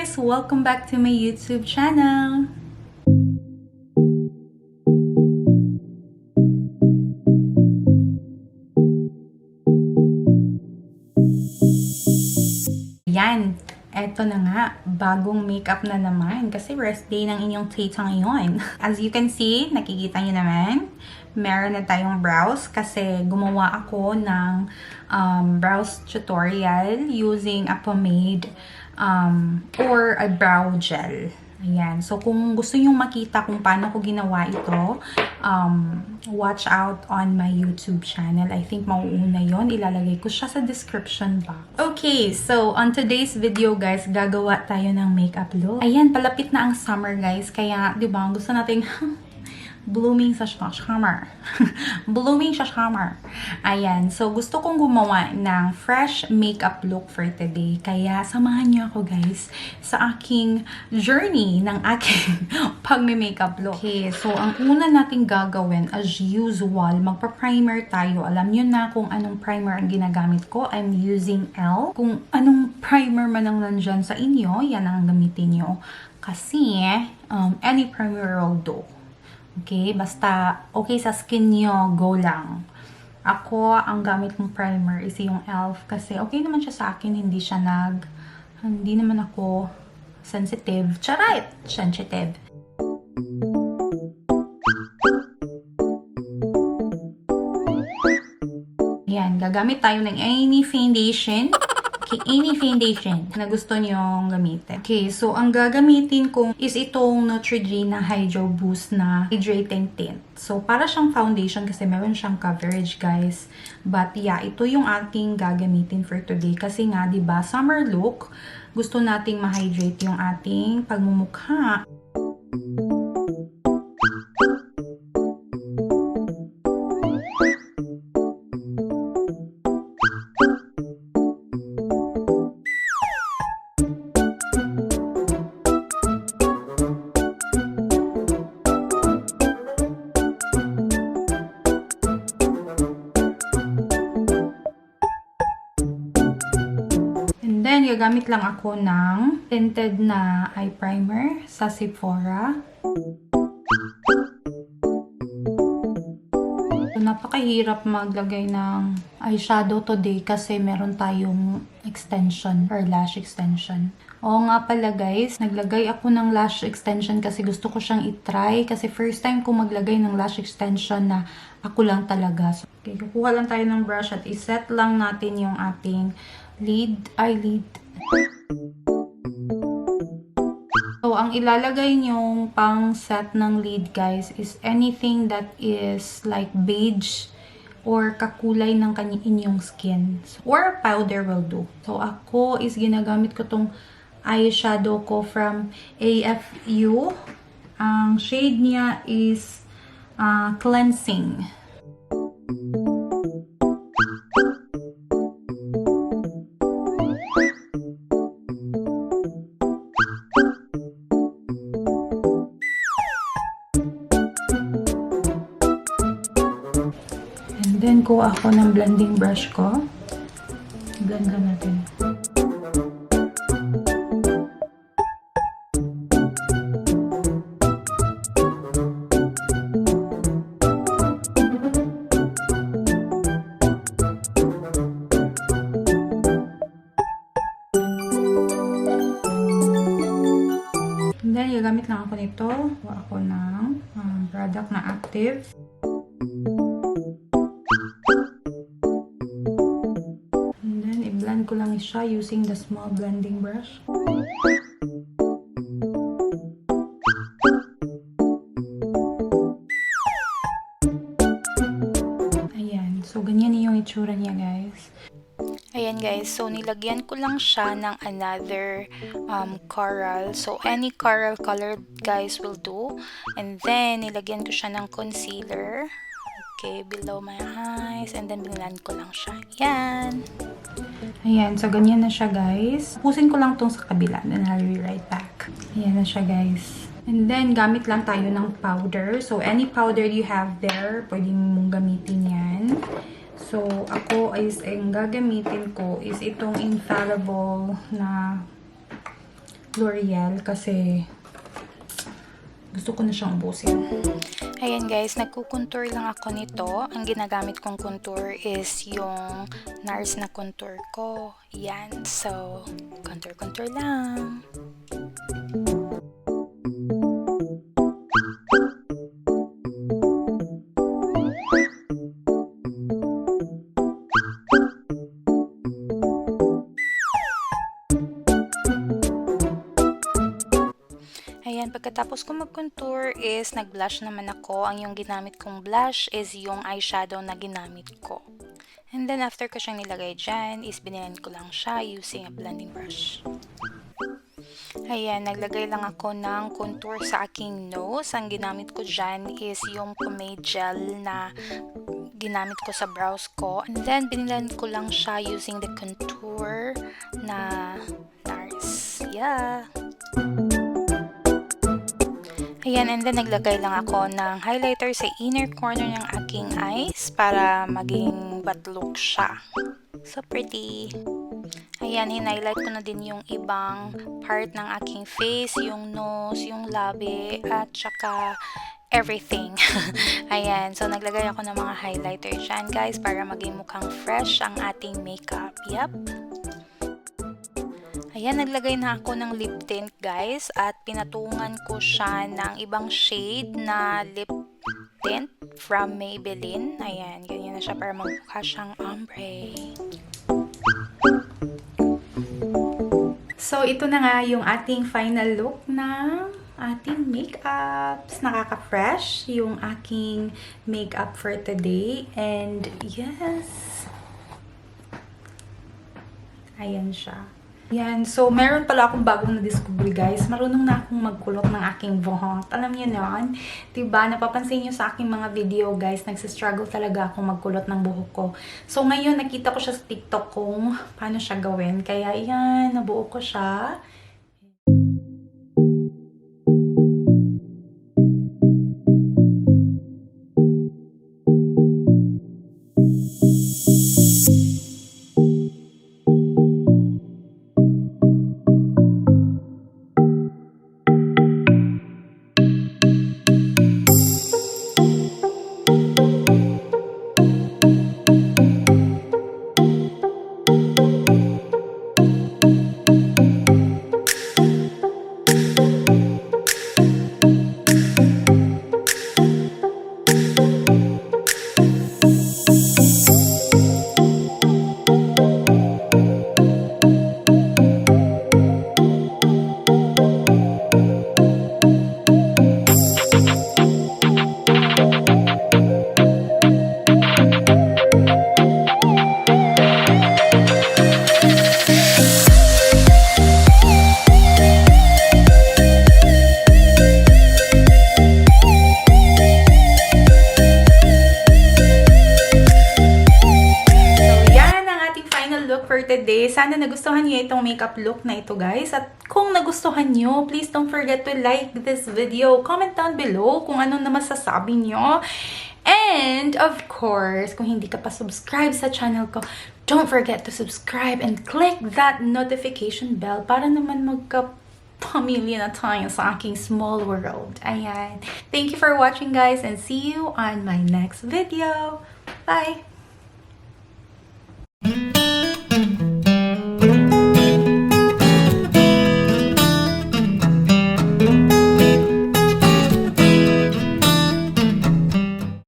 guys! Welcome back to my YouTube channel! Yan! Eto na nga, bagong makeup na naman kasi rest day ng inyong tita ngayon. As you can see, nakikita nyo naman, meron na tayong brows kasi gumawa ako ng brows tutorial using a pomade or a brow gel. Ayan. So, kung gusto nyo makita kung paano ko ginawa ito, watch out on my YouTube channel. I think mauuna yon. Ilalagay ko siya sa description box. Okay, so on today's video guys, gagawa tayo ng makeup look. Ayan, palapit na ang summer guys. Kaya, di ba, gusto nating blooming sa summer. Blooming sa summer. Ayan. So, gusto kong gumawa ng fresh makeup look for today. Kaya, samahan niyo ako guys sa aking journey ng aking pag-makeup look. Okay. So, ang una nating gagawin as usual, magpa-primer tayo. Alam niyo na kung anong primer ang ginagamit ko. I'm using L. Kung anong primer man ang nandyan sa inyo, yan ang gamitin niyo. Kasi, any primer will do. Okay, basta okay sa skin nyo, go lang. Ako, ang gamit kong primer is yung e.l.f. kasi okay naman siya sa akin, hindi naman ako sensitive. Charay! Sensitive. Ayan, gagamit tayo ng any foundation. Okay, any foundation na gusto nyong gamitin. Okay, so ang gagamitin ko is itong Neutrogena Hydro Boost na hydrating tint. So, para siyang foundation kasi meron siyang coverage, guys. But yeah, ito yung ating gagamitin for today. Kasi nga, diba, summer look, gusto nating ma-hydrate yung ating pagmumukha. Then, gagamit lang ako ng tinted na eye primer sa Sephora. So, napakahirap maglagay ng eyeshadow today kasi meron tayong extension or lash extension. Oo nga pala guys, naglagay ako ng lash extension kasi gusto ko siyang itry kasi first time ko maglagay ng lash extension na ako lang talaga. So, okay, kukuha lang tayo ng brush at iset lang natin yung ating eyelid. So, ang ilalagay nyong pang set ng lid guys is anything that is like beige or kakulay ng inyong skin. Or powder will do. So, ako is ginagamit ko tong eyeshadow ko from AFU. Ang shade niya is Cleansing. Then, kuha ako ng blending brush ko. Blend lang natin. And then, gagamit lang ako nito. Kuha ako ng product na active. Ko lang siya using the small blending brush. Ayan. So, ganyan yung itsura niya, guys. Ayan, guys. So, nilagyan ko lang siya ng another coral. So, any coral color, guys, will do. And then, nilagyan ko siya ng concealer. Okay, below my eyes. And then, binilan ko lang siya. Ayan. Ayan, so ganyan na siya guys. Pusin ko lang tong sa kabila, then I'll be right back. Ayan na siya guys. And then, gamit lang tayo ng powder. So, any powder you have there, pwede mong gamitin yan. So, ako ang gagamitin ko is itong infallible na L'Oreal kasi gusto ko na siyang ubusin. Ayan guys, nagkukontour lang ako nito. Ang ginagamit kong contour is yung NARS na contour ko. Yan. So, contour lang. Ayan, pagkatapos ko mag-contour is nag-blush naman ako. Ang yung ginamit kong blush is yung eyeshadow na ginamit ko. And then after ko siyang nilagay dyan, is binilend ko lang siya using a blending brush. Ayan, naglagay lang ako ng contour sa aking nose. Ang ginamit ko dyan is yung pomade gel na ginamit ko sa brows ko. And then, binilend ko lang siya using the contour na NARS. Yeah! Ayan, and then naglagay lang ako ng highlighter sa inner corner ng aking eyes para maging batlok siya. So pretty! Ayan, hinighlight ko na din yung ibang part ng aking face, yung nose, yung labi, at saka everything. Ayan, so naglagay ako ng mga highlighter dyan guys para maging mukhang fresh ang ating makeup. Yep! Ayan, naglagay na ako ng lip tint guys at pinatungan ko siya ng ibang shade na lip tint from Maybelline. Ayan, ganyan na siya para magmukha siyang ombre. So, ito na nga yung ating final look ng ating makeups. Nakaka-fresh yung aking makeup for today. And yes, ayan siya. Yan. So, meron pala akong bagong na-discover, guys. Marunong na akong magkulot ng aking buhok. Alam niyo naman, diba? Napapansin niyo sa aking mga video, guys, nagsistruggle talaga akong magkulot ng buhok ko. So, ngayon, nakita ko siya sa TikTok kung paano siya gawin. Kaya, yan, nabuo ko siya. For today. Sana nagustuhan niyo itong makeup look na ito, guys. At kung nagustuhan niyo, please don't forget to like this video. Comment down below kung ano na masasabi niyo. And, of course, kung hindi ka pa subscribe sa channel ko, don't forget to subscribe and click that notification bell para naman pamilya na tayo sa aking small world. Ayan. Thank you for watching, guys, and see you on my next video. Bye!